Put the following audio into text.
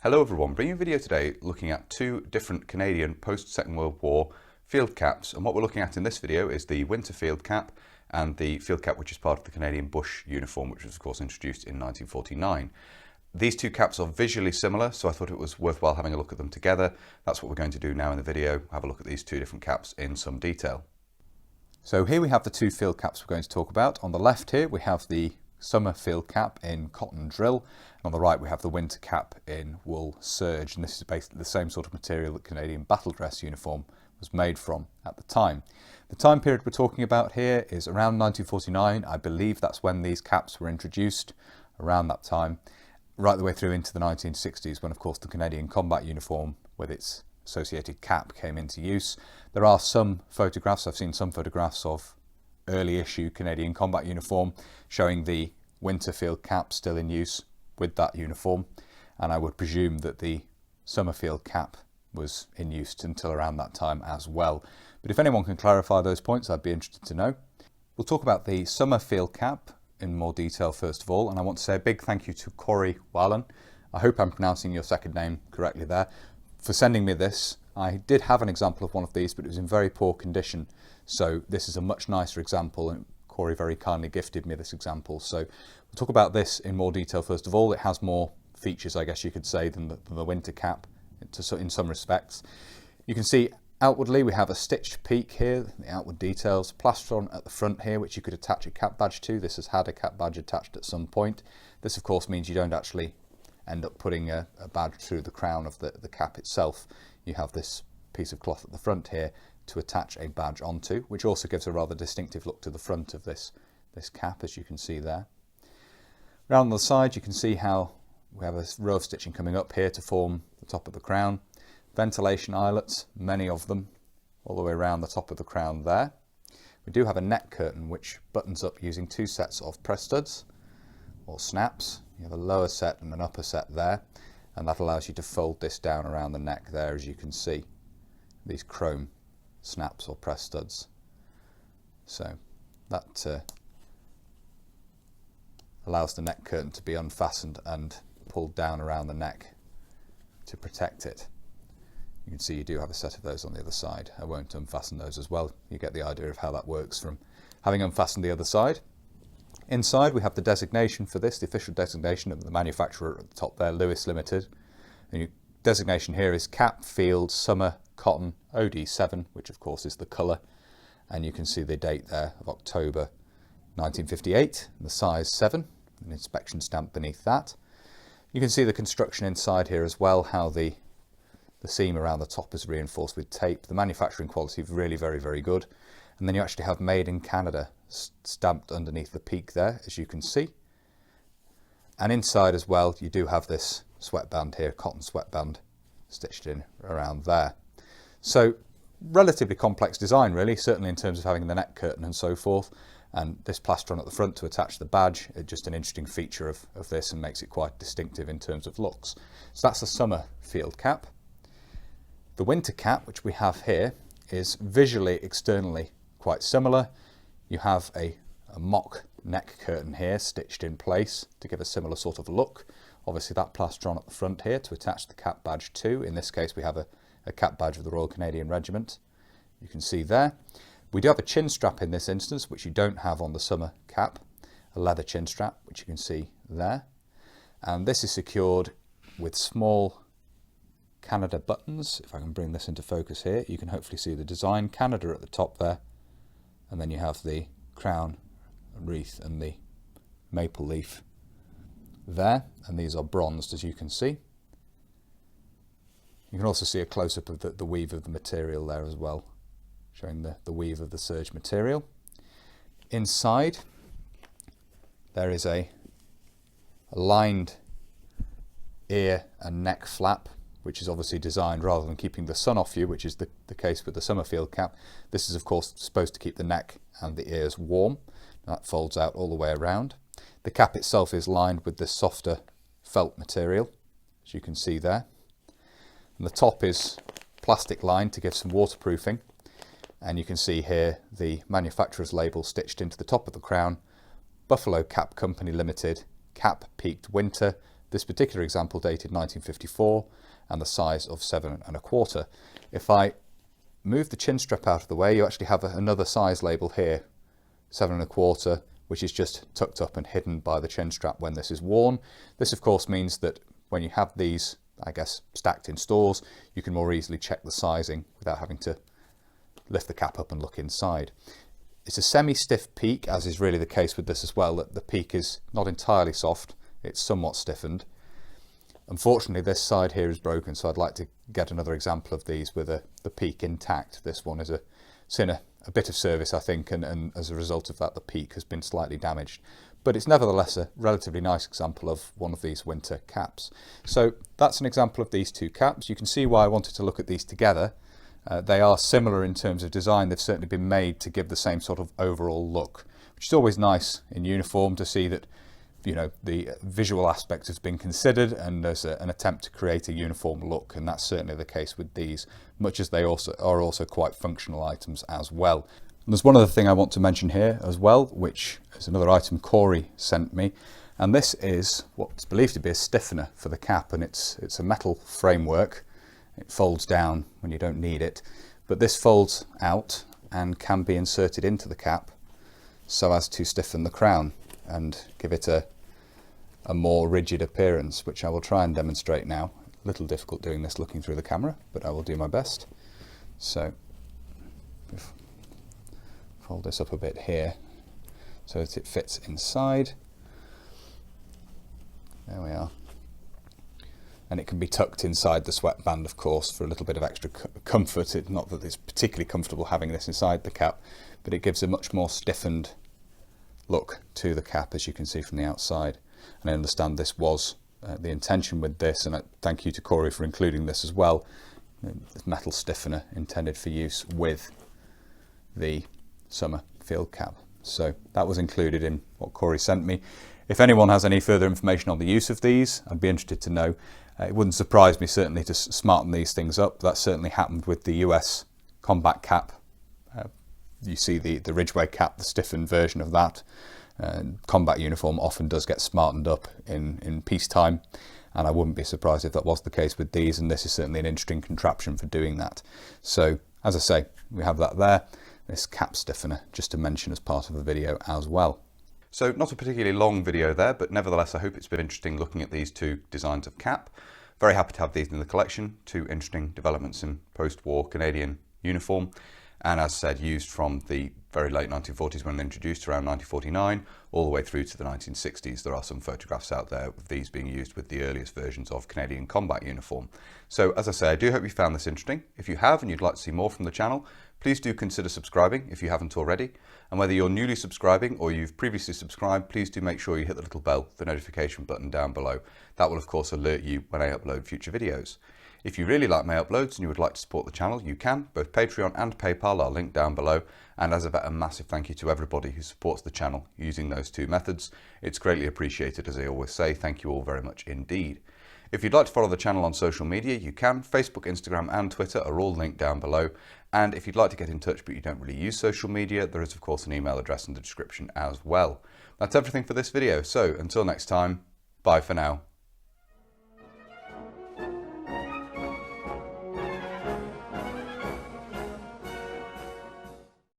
Hello everyone, bringing a video today looking at two different Canadian post-Second World War field caps, and what we're looking at in this video is the winter field cap and the field cap which is part of the Canadian Bush uniform, which was of course introduced in 1949. These two caps are visually similar, so I thought it was worthwhile having a look at them together. That's what we're going to do now in the video, have a look at these two different caps in some detail. So here we have the two field caps we're going to talk about. On the left here we have the summer field cap in cotton drill, and on the right we have the winter cap in wool serge, and this is basically the same sort of material that Canadian battle dress uniform was made from at the time. The time period we're talking about here is around 1949. I believe that's when these caps were introduced, around that time, right the way through into the 1960s, when of course the Canadian combat uniform with its associated cap came into use. There are some photographs, I've seen some photographs of early issue Canadian combat uniform showing the winter field cap still in use with that uniform, and I would presume that the summer field cap was in use until around that time as well. But if anyone can clarify those points, I'd be interested to know. We'll talk about the summer field cap in more detail first of all, and I want to say a big thank you to Corey Wallen. I hope I'm pronouncing your second name correctly there, for sending me this. I did have an example of one of these, but it was in very poor condition. So this is a much nicer example, and Corey very kindly gifted me this example. So we'll talk about this in more detail first of all. It has more features, I guess you could say, than the winter cap in some respects. You can see outwardly we have a stitched peak here, the outward details, plastron at the front here, which you could attach a cap badge to. This has had a cap badge attached at some point. This of course means you don't actually end up putting a badge through the crown of the cap itself. You have this piece of cloth at the front here to attach a badge onto, which also gives a rather distinctive look to the front of this cap, as you can see there. Around the side you can see how we have a row of stitching coming up here to form the top of the crown. Ventilation eyelets, many of them, all the way around the top of the crown there. We do have a neck curtain which buttons up using two sets of press studs or snaps. You have a lower set and an upper set there, and that allows you to fold this down around the neck there, as you can see, these chrome snaps or press studs. So that allows the neck curtain to be unfastened and pulled down around the neck to protect it. You can see you do have a set of those on the other side. I won't unfasten those as well. You get the idea of how that works from having unfastened the other side. Inside we have the designation for this, the official designation of the manufacturer at the top there, Lewis Limited. And your designation here is Cap Field Summer Cotton OD7, which of course is the colour, and you can see the date there of October 1958, and the size 7, an inspection stamp beneath that. You can see the construction inside here as well, how the seam around the top is reinforced with tape. The manufacturing quality is really very good, and then you actually have Made in Canada stamped underneath the peak there, as you can see. And inside as well you do have this sweatband here, cotton sweatband, stitched in around there. So relatively complex design really, certainly in terms of having the neck curtain and so forth, and this plastron at the front to attach the badge, just an interesting feature of this and makes it quite distinctive in terms of looks. So that's the summer field cap. The winter cap, which we have here, is visually externally quite similar. You have a mock neck curtain here stitched in place to give a similar sort of look. Obviously that plastron at the front here to attach the cap badge to. In this case we have a cap badge of the Royal Canadian Regiment. You can see there. We do have a chin strap in this instance, which you don't have on the summer cap, a leather chin strap, which you can see there. And this is secured with small Canada buttons. If I can bring this into focus here, you can hopefully see the design Canada at the top there, and then you have the crown wreath and the maple leaf there, and these are bronzed, as you can see. You can also see a close-up of the weave of the material there as well, showing the weave of the serge material. Inside there is a lined ear and neck flap, which is obviously designed rather than keeping the sun off you, which is the case with the summer field cap. This is of course supposed to keep the neck and the ears warm. That folds out all the way around. The cap itself is lined with this softer felt material, as you can see there. And the top is plastic lined to give some waterproofing. And you can see here the manufacturer's label stitched into the top of the crown, Buffalo Cap Company Limited, Cap Peaked Winter This particular example dated 1954 and the size of 7 1/4. If I move the chin strap out of the way, you actually have another size label here, 7 1/4, which is just tucked up and hidden by the chin strap when this is worn. This of course means that when you have these, I guess, stacked in stores, you can more easily check the sizing without having to lift the cap up and look inside. It's a semi-stiff peak, as is really the case with this as well, that the peak is not entirely soft, it's somewhat stiffened. Unfortunately this side here is broken, so I'd like to get another example of these with the peak intact. This one is seen a bit of service, I think, and as a result of that the peak has been slightly damaged. But it's nevertheless a relatively nice example of one of these winter caps. So that's an example of these two caps. You can see why I wanted to look at these together. They are similar in terms of design. They've certainly been made to give the same sort of overall look, which is always nice in uniform to see that, you know, the visual aspect has been considered and there's an attempt to create a uniform look, and that's certainly the case with these, much as they are also quite functional items as well. And there's one other thing I want to mention here as well, which is another item Corey sent me, and this is what's believed to be a stiffener for the cap, and it's a metal framework. It folds down when you don't need it, but this folds out and can be inserted into the cap so as to stiffen the crown and give it a more rigid appearance, which I will try and demonstrate now. A little difficult doing this looking through the camera, but I will do my best. So fold this up a bit here so that it fits inside. There we are. And it can be tucked inside the sweatband, of course, for a little bit of extra comfort. Not that it's particularly comfortable having this inside the cap, but it gives a much more stiffened look to the cap, as you can see from the outside. And I understand this was the intention with this, and thank you to Corey for including this as well. This metal stiffener intended for use with the summer field cap. So that was included in what Corey sent me. If anyone has any further information on the use of these, I'd be interested to know. It wouldn't surprise me certainly to smarten these things up. That certainly happened with the US combat cap. You see the Ridgeway cap, the stiffened version of that. Combat uniform often does get smartened up in peacetime, and I wouldn't be surprised if that was the case with these, and this is certainly an interesting contraption for doing that. So as I say, we have that there, this cap stiffener, just to mention as part of the video as well. So not a particularly long video there, but nevertheless I hope it's been interesting looking at these two designs of cap. Very happy to have these in the collection, two interesting developments in post-war Canadian uniform, and as said, used from the very late 1940s when introduced around 1949 all the way through to the 1960s. There are some photographs out there of these being used with the earliest versions of Canadian combat uniform. So as I say, I do hope you found this interesting. If you have and you'd like to see more from the channel, please do consider subscribing if you haven't already. And whether you're newly subscribing or you've previously subscribed, please do make sure you hit the little bell, the notification button down below. That will of course alert you when I upload future videos. If you really like my uploads and you would like to support the channel, you can. Both Patreon and PayPal are linked down below. And as ever, a massive thank you to everybody who supports the channel using those two methods. It's greatly appreciated, as I always say. Thank you all very much indeed. If you'd like to follow the channel on social media, you can. Facebook, Instagram and Twitter are all linked down below. And if you'd like to get in touch but you don't really use social media, there is of course an email address in the description as well. That's everything for this video. So until next time, bye for now.